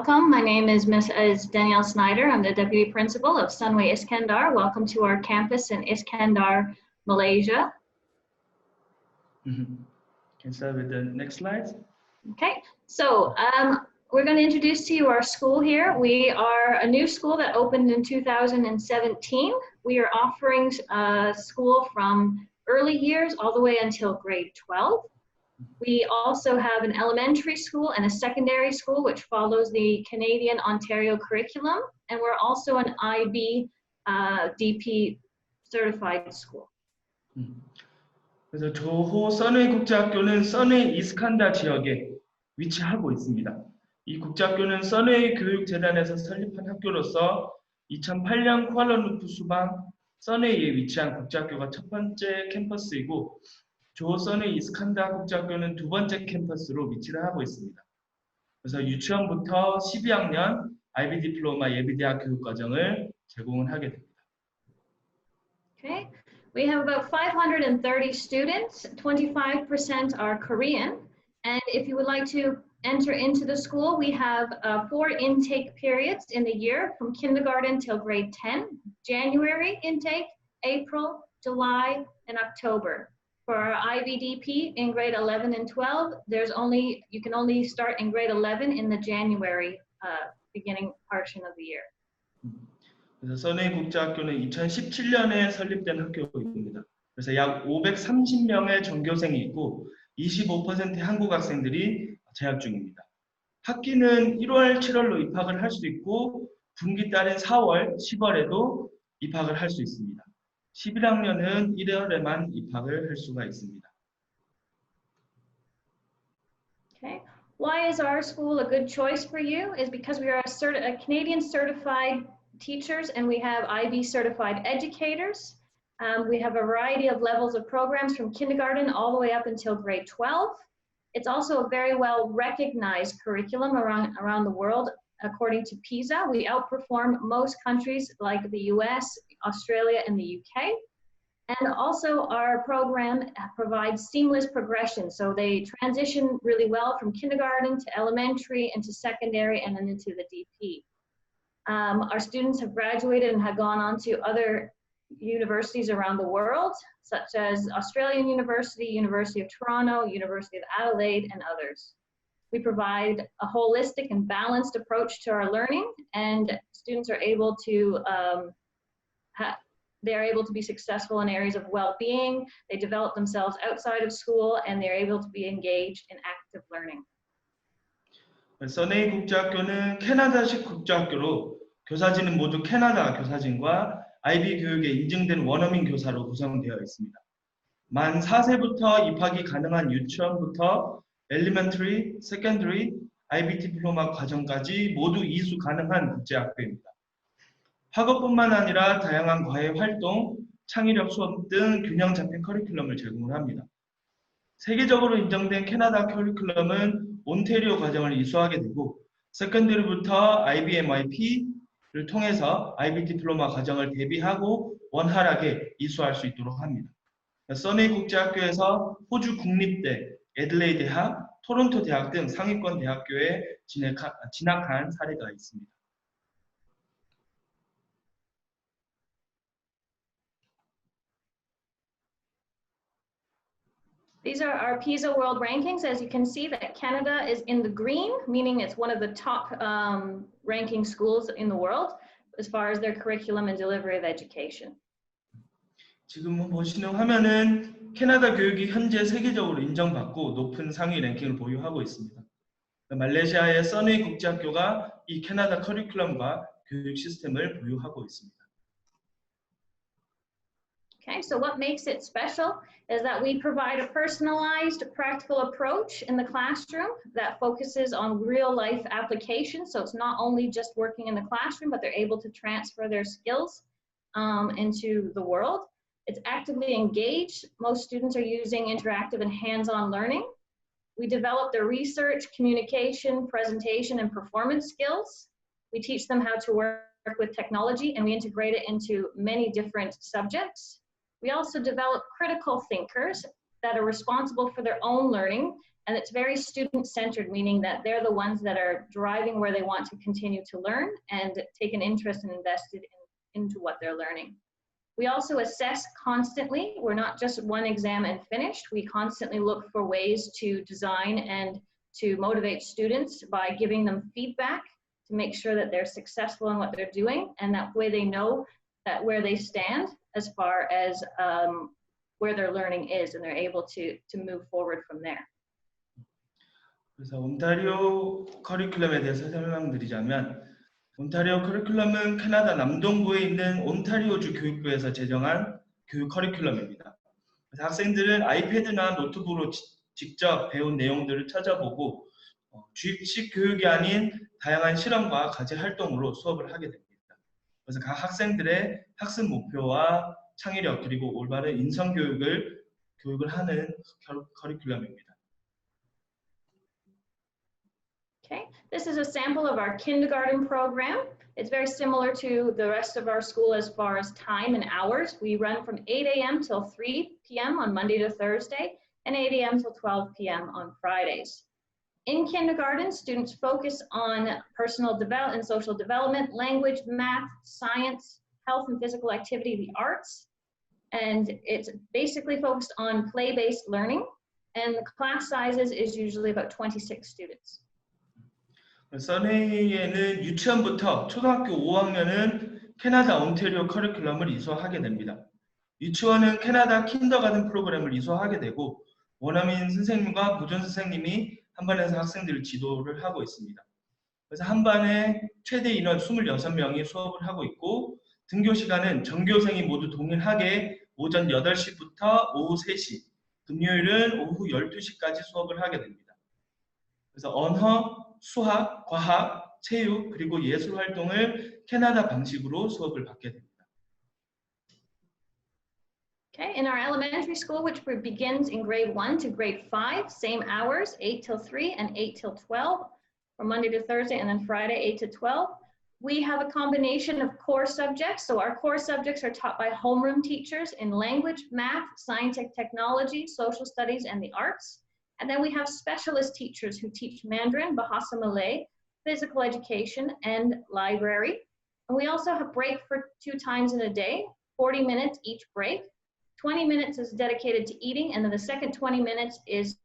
welcome. My name is Danielle Snyder. I'm the Deputy Principal of Sunway Iskandar. Welcome to our campus in Iskandar, Malaysia. Can start with the next slide. Okay, so we're going to introduce to you our school here. We are a new school that opened in 2017. We are offering school from early years all the way until grade 12. We also have an elementary school and a secondary school which follows the Canadian Ontario curriculum, and we're also an IB DP certified school. 그래서 조호 선웨이 국제학교는 선웨이 이스칸다 지역에 위치하고 있습니다. 이 국제학교는 선웨이 교육재단에서 설립한 학교로서 2008년 쿠알라룸푸르 수방 선웨이에 위치한 국제학교가 첫 번째 캠퍼스이고 조호 선웨이 이스칸다 국제학교는 두 번째 캠퍼스로 위치를 하고 있습니다. 그래서 유치원부터 12학년 IB 디플로마 예비대학 교육과정을 제공을 하게 됩니다. Okay. We have about 530 students, 25% are Korean, and if you would like to enter into the school, we have 4 intake periods in the year from kindergarten till grade 10, January intake, April, July, and October. For our IBDP in grade 11 and 12, you can only start in grade 11 in the January beginning portion of the year. 그래서 선웨이 국제학교는 2017년에 설립된 학교입니다. 그래서 약 530명의 전교생이 있고 25%의 한국 학생들이 재학 중입니다. 학기는 1월, 7월로 입학을 할 수 있고 분기 딸인 4월, 10월에도 입학을 할 수 있습니다. 11학년은 1월에만 입학을 할 수가 있습니다. Okay. Why is our school a good choice for you? Is because we are a Canadian certified teachers and we have IB certified educators. We have a variety of levels of programs from kindergarten all the way up until grade 12. It's also a very well recognized curriculum around the world. According to PISA, we outperform most countries like the US, Australia, and the UK. And also our program provides seamless progression. So they transition really well from kindergarten to elementary into secondary and then into the DP. Our students have graduated and have gone on to other universities around the world, such as Australian University, University of Toronto, University of Adelaide, and others. We provide a holistic and balanced approach to our learning, and students are able to be successful in areas of well-being. They develop themselves outside of school, and they're able to be engaged in active learning. 선웨이 국제학교는 캐나다식 국제학교로 교사진은 모두 캐나다 교사진과 IB 교육에 인증된 원어민 교사로 구성되어 있습니다. 만 4세부터 입학이 가능한 유치원부터 엘리멘터리, 세컨더리, IB 디플로마 과정까지 모두 이수 가능한 국제학교입니다. 학업뿐만 아니라 다양한 과외 활동, 창의력 수업 등 균형 잡힌 커리큘럼을 제공을 합니다. 세계적으로 인정된 캐나다 커리큘럼은 온테리오 과정을 이수하게 되고 세컨더리부터 IBMIP를 통해서 IB 디플로마 과정을 대비하고 원활하게 이수할 수 있도록 합니다. 선웨이 국제학교에서 호주 국립대, 애들레이 대학, 토론토 대학 등 상위권 대학교에 진학한 사례가 있습니다. These are our PISA World Rankings. As you can see, that Canada is in the green, meaning it's one of the top ranking schools in the world as far as their curriculum and delivery of education. 지금 보시는 화면은 캐나다 교육이 현재 세계적으로 인정받고 높은 상위 랭킹을 보유하고 있습니다. 말레이시아의 선웨이 국제학교가 이 캐나다 커리큘럼과 교육 시스템을 보유하고 있습니다. Okay, so what makes it special is that we provide a personalized, practical approach in the classroom that focuses on real-life application. So it's not only just working in the classroom, but they're able to transfer their skills into the world. It's actively engaged. Most students are using interactive and hands-on learning. We develop their research, communication, presentation, and performance skills. We teach them how to work with technology, and we integrate it into many different subjects. We also develop critical thinkers that are responsible for their own learning, and it's very student-centered, meaning that they're the ones that are driving where they want to continue to learn and take an interest and invested into what they're learning. We also assess constantly. We're not just one exam and finished. We constantly look for ways to design and to motivate students by giving them feedback to make sure that they're successful in what they're doing, and that way they know that where they stand as far as where their learning is, and they're able to move forward from there. 그래서 온타리오 커리큘럼에 대해서 설명드리자면, 온타리오 커리큘럼은 캐나다 남동부에 있는 온타리오주 교육부에서 제정한 교육 커리큘럼입니다. 그래서 학생들은 아이패드나 노트북으로 직접 배운 내용들을 찾아보고 주입식 교육이 아닌 다양한 실험과 과제 활동으로 수업을 하게 됩니다. 그래서 각 학생들의 학습 목표와 창의력 그리고 올바른 인성 교육을 하는 커리큘럼입니다. Okay, this is a sample of our kindergarten program. It's very similar to the rest of our school as far as time and hours. We run from 8 a.m. till 3 p.m. on Monday to Thursday, and 8 a.m. till 12 p.m. on Fridays. In kindergarten, students focus on personal development and social development, language, math, science, health and physical activity, the arts, and it's basically focused on play-based learning, and the class sizes is usually about 26 students. Sunway에는 유치원부터 초등학교 5학년은 캐나다 온타리오 커리큘럼을 이수하게 됩니다. 유치원은 캐나다 킨더가든 프로그램을 이수하게 되고, 원어민 선생님과 보존 선생님이 한 반에서 학생들을 지도를 하고 있습니다. 그래서 한 반에 최대 인원 26명이 수업을 하고 있고, 등교 시간은 전교생이 모두 동일하게 오전 8시부터 오후 3시, 금요일은 오후 12시까지 수업을 하게 됩니다. 그래서 언어, 수학, 과학, 체육, 그리고 예술 활동을 캐나다 방식으로 수업을 받게 됩니다. Okay, in our elementary school, which begins in grade 1 to grade 5, same hours, 8 till 3 and 8 till 12, from Monday to Thursday, and then Friday, 8 to 12. We have a combination of core subjects. So our core subjects are taught by homeroom teachers in language, math, science and technology, social studies, and the arts. And then we have specialist teachers who teach Mandarin, Bahasa Malay, physical education, and library. And we also have break for 2 times in a day, 40 minutes each break. 20 minutes is dedicated to eating, and then the second 20 minutes is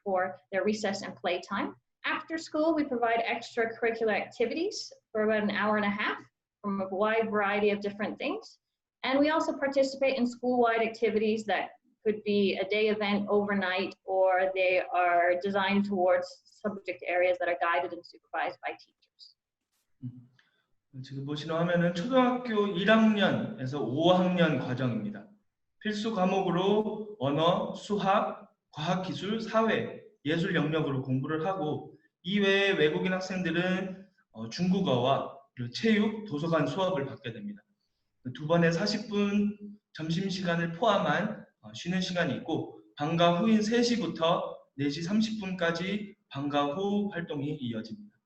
for their recess and playtime. After school, we provide extracurricular activities for about an hour and a half from a wide variety of different things. And we also participate in school-wide activities that could be a day event overnight, or they are designed towards subject areas that are guided and supervised by teachers. 지금 보시는 화면은 초등학교 1학년에서 5학년 과정입니다. 필수 과목으로 언어, 수학, 과학기술, 사회, 예술 영역으로 공부를 하고, 이외에 외국인 학생들은 중국어와 체육, 도서관 수업을 받게 됩니다. 2번에 40분 점심시간을 포함한 쉬는 시간이 있고, 방과 후인 3시부터 4시 30분까지 방과 후 활동이 이어집니다.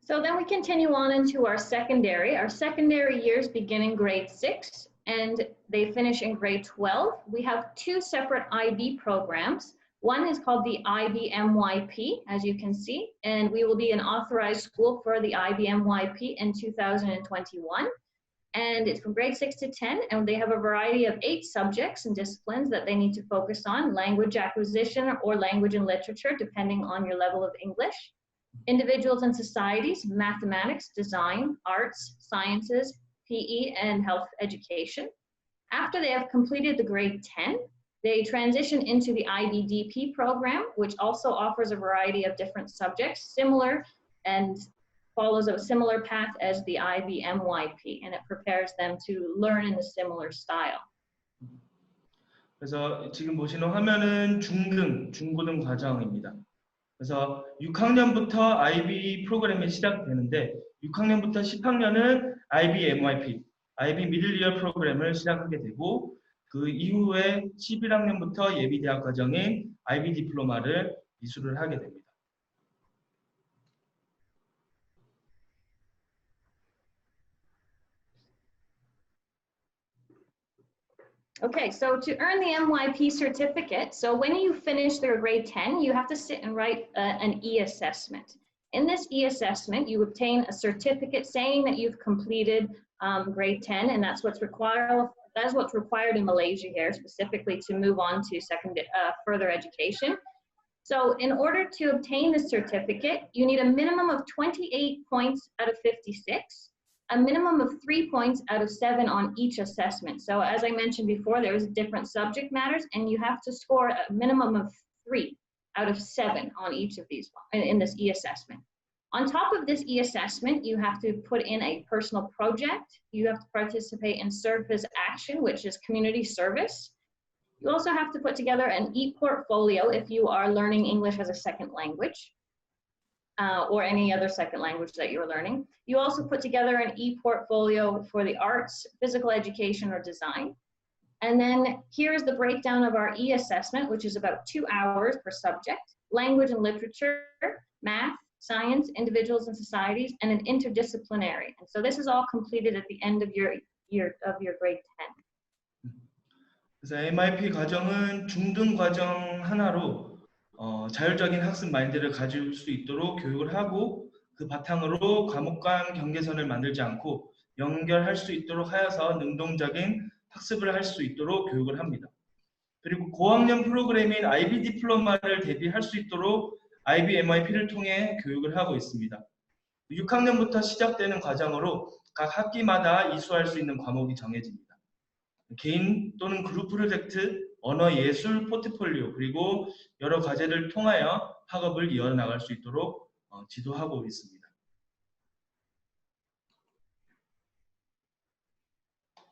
So then we continue on into our secondary. Our secondary years begin in grade 6 and they finish in grade 12. We have 2 separate IB programs. One is called the IBMYP, as you can see, and we will be an authorized school for the IBMYP in 2021. And it's from grade 6 to 10, and they have a variety of 8 subjects and disciplines that they need to focus on: language acquisition or language and literature, depending on your level of English. Individuals and societies, mathematics, design, arts, sciences, PE, and health education. After they have completed the grade 10, they transition into the IBDP program, which also offers a variety of different subjects, similar and follows a similar path as the IBMYP, and it prepares them to learn in a similar style. 그래서 지금 보시는 화면은 중고등 과정입니다. 그래서 6학년부터 IB 프로그램이 시작되는데, 6학년부터 10학년은 IBMYP, IB 미들 이어 프로그램을 시작하게 되고, 그 이후에 11학년부터 예비대학 과정인 IB 디플로마를 이수를 하게 됩니다. Okay, so to earn the MYP certificate, so when you finish their grade 10, you have to sit and write an e-assessment. In this e-assessment, you obtain a certificate saying that you've completed grade 10, and that's what's required. That's what's required in Malaysia here, specifically to move on to further education. So in order to obtain this certificate, you need a minimum of 28 points out of 56, a minimum of 3 points out of 7 on each assessment. So as I mentioned before, there's different subject matters, and you have to score a minimum of 3 out of 7 on each of these in this e-assessment. On top of this e-assessment, you have to put in a personal project. You have to participate in service action, which is community service. You also have to put together an e-portfolio if you are learning English as a second language, or any other second language that you're learning. You also put together an e-portfolio for the arts, physical education, or design. And then here's the breakdown of our e-assessment, which is about 2 hours per subject: language and literature, math, science, individuals and societies, and an interdisciplinary. And so this is all completed at the end of your grade 10. 그래서 MIP 과정은 중등 과정 하나로 자율적인 학습 마인드를 가질 수 있도록 교육을 하고, 그 바탕으로 과목 간 경계선을 만들지 않고 연결할 수 있도록 하여서 능동적인 학습을 할 수 있도록 교육을 합니다. 그리고 고학년 프로그램인 IB 디플로마를 대비할 수 있도록 IB MIP를 통해 교육을 하고 있습니다. 6학년부터 시작되는 과정으로 각 학기마다 이수할 수 있는 과목이 정해집니다. 개인 또는 그룹 프로젝트, 언어 예술 포트폴리오, 그리고 여러 과제를 통하여 학업을 이어나갈 수 있도록 지도하고 있습니다.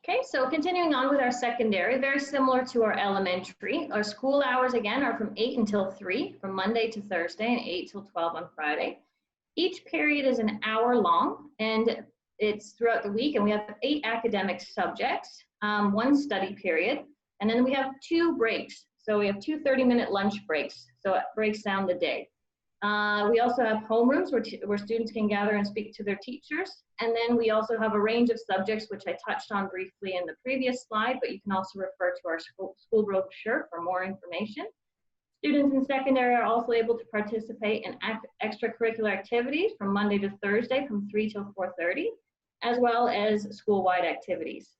Okay, so continuing on with our secondary, very similar to our elementary. Our school hours, again, are from 8 until 3, from Monday to Thursday, and 8 till 12 on Friday. Each period is an hour long, and it's throughout the week, and we have 8 academic subjects, 1 study period, and then we have 2 breaks. So we have 2 30-minute lunch breaks, so it breaks down the day. We also have homerooms where students can gather and speak to their teachers. And then we also have a range of subjects, which I touched on briefly in the previous slide, but you can also refer to our school brochure for more information. Students in secondary are also able to participate in extracurricular activities from Monday to Thursday from 3 till 4:30, as well as school-wide activities.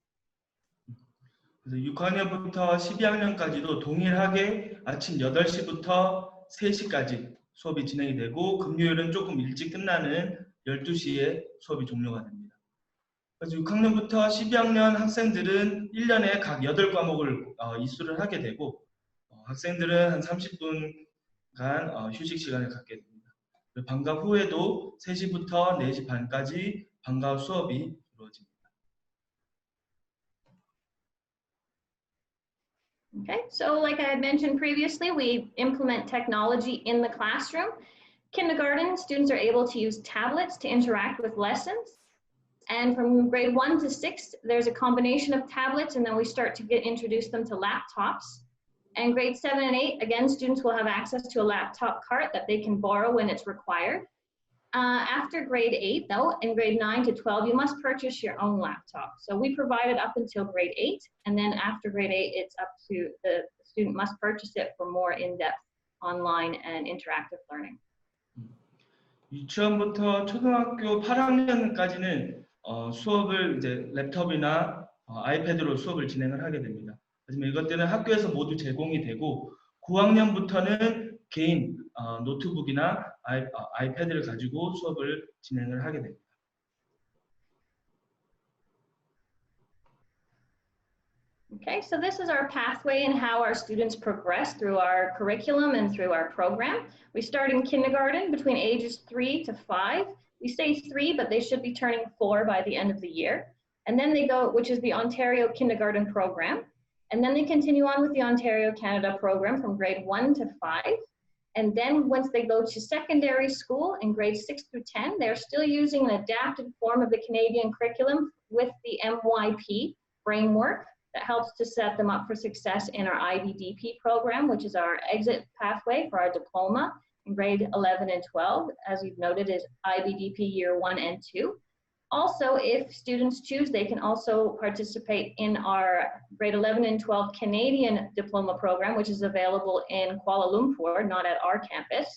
그래서 6학년부터 12학년까지도 동일하게 아침 8시부터 3시까지 수업이 진행이 되고, 금요일은 조금 일찍 끝나는 12시에 수업이 종료가 됩니다. 그래서 6학년부터 12학년 학생들은 1년에 각 8과목을 이수를 하게 되고, 학생들은 한 30분간 휴식 시간을 갖게 됩니다. 방과 후에도 3시부터 4시 반까지 방과 수업이 이루어집니다. Okay, so like I had mentioned previously, we implement technology in the classroom. Kindergarten, students are able to use tablets to interact with lessons. And from grade 1 to 6, there's a combination of tablets, and then we start to introduce them to laptops. And grade 7 and 8, again, students will have access to a laptop cart that they can borrow when it's required. After grade 8, though, in grade 9 to 12, you must purchase your own laptop. So we provide it up until grade 8, and then after grade 8, it's up to the student must purchase it for more in-depth online and interactive learning. 유치원부터 초등학교 8학년까지는 수업을 이제 랩톱이나 아이패드로 수업을 진행을 하게 됩니다. 하지만 이것들은 학교에서 모두 제공이 되고, 9학년부터는 개인 노트북이나 아이패드를 가지고 수업을 진행을 하게 됩니다. Okay, so this is our pathway and how our students progress through our curriculum and through our program. We start in kindergarten between ages 3 to 5. We say 3, but they should be turning 4 by the end of the year. And then they go, which is the Ontario Kindergarten Program. And then they continue on with the Ontario Canada program from grade 1 to 5. And then once they go to secondary school in grades 6 through 10, they're still using an adapted form of the Canadian curriculum with the MYP framework that helps to set them up for success in our IBDP program, which is our exit pathway for our diploma in grade 11 and 12. As we've noted, is IBDP year 1 and 2. Also, if students choose, they can also participate in our grade 11 and 12 Canadian diploma program, which is available in Kuala Lumpur, not at our campus.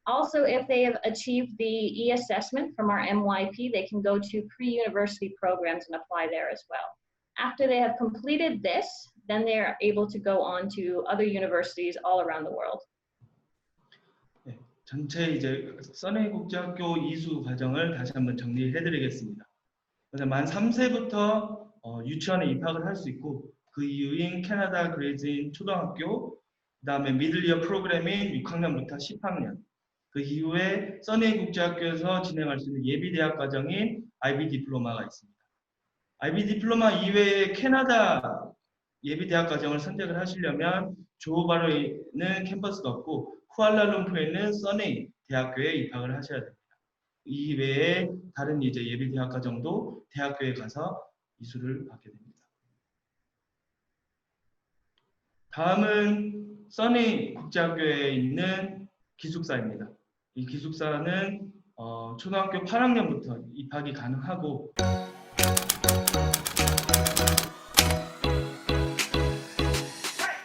Also, if they have achieved the e-assessment from our MYP, they can go to pre-university programs and apply there as well. After they have completed this, then they're able to go on to other universities all around the world. 네, 전체 이제 써네이 국제학교 이수 과정을 다시 한번 정리해드리겠습니다. 그래서 만 3세부터 유치원에 입학을 할 수 있고 그 이후인 캐나다 그레이즈인 초등학교, 그 다음에 미들리어 프로그램인 6학년부터 10학년, 그 이후에 써네이 국제학교에서 진행할 수 있는 예비대학 과정인 IB 디플로마가 있습니다. IB 디플로마 이외에 캐나다 예비대학 과정을 선택을 하시려면 조호바루에는 캠퍼스가 없고 쿠알라룸푸르에 있는 써네이 대학교에 입학을 하셔야 됩니다. 이 외에 다른 이제 예비대학 과정도 대학교에 가서 이수를 받게 됩니다. 다음은 써네이 국제학교에 있는 기숙사입니다. 이 기숙사는 초등학교 8학년부터 입학이 가능하고